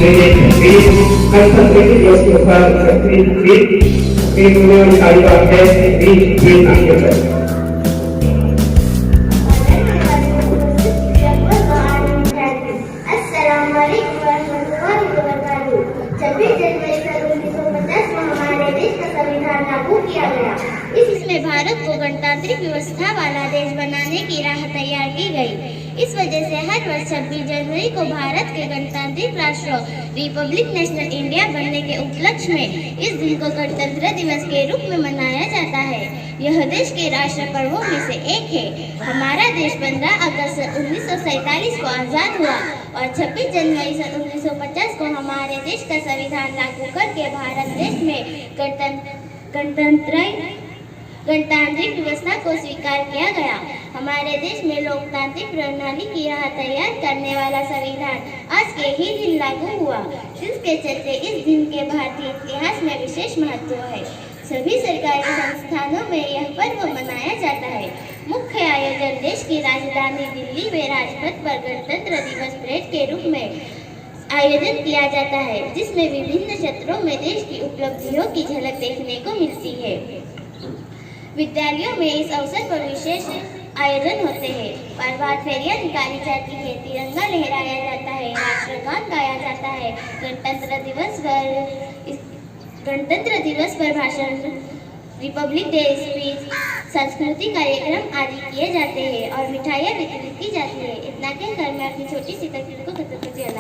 Concentrated yourself in Taliban है भी नाट्य है इसमें भारत को गणतांत्रिक व्यवस्था वाला देश बनाने की राह तैयार की गई। इस वजह से हर वर्ष 26 जनवरी को भारत के गणतांत्रिक राष्ट्र रिपब्लिक नेशनल इंडिया बनने के उपलक्ष्य में इस दिन को गणतंत्र दिवस के रूप में मनाया जाता है। यह देश के राष्ट्र पर्वों में से एक है। हमारा देश 15 अगस्त 1947 को आजाद हुआ और 26 जनवरी 1950 को हमारे देश का संविधान लागू करके भारत देश में गणतांत्रिक व्यवस्था को स्वीकार किया गया। हमारे देश में लोकतांत्रिक प्रणाली की राह तैयार करने वाला संविधान आज के ही दिन लागू हुआ, जिसके चलते इस दिन के भारतीय इतिहास में विशेष महत्व है। सभी सरकारी संस्थानों में यह पर्व मनाया जाता है। मुख्य आयोजन देश की राजधानी दिल्ली में राजपथ पर गणतंत्र दिवस परेड के रूप में आयोजन किया जाता है, जिसमें विभिन्न क्षेत्रों में देश की उपलब्धियों की झलक देखने को मिलती है। विद्यालयों में इस अवसर पर विशेष आयोजन होते हैं। प्रभात फेरियां निकाली जाती है, तिरंगा लहराया जाता है, राष्ट्रगान गाया जाता है। गणतंत्र दिवस पर भाषण, रिपब्लिक डे स्पीच, सांस्कृतिक कार्यक्रम आदि किए जाते हैं और मिठाइयाँ वितरित की जाती है। इतना कहकर मैं अपनी छोटी सी तकरीर को खत्म करती हूँ।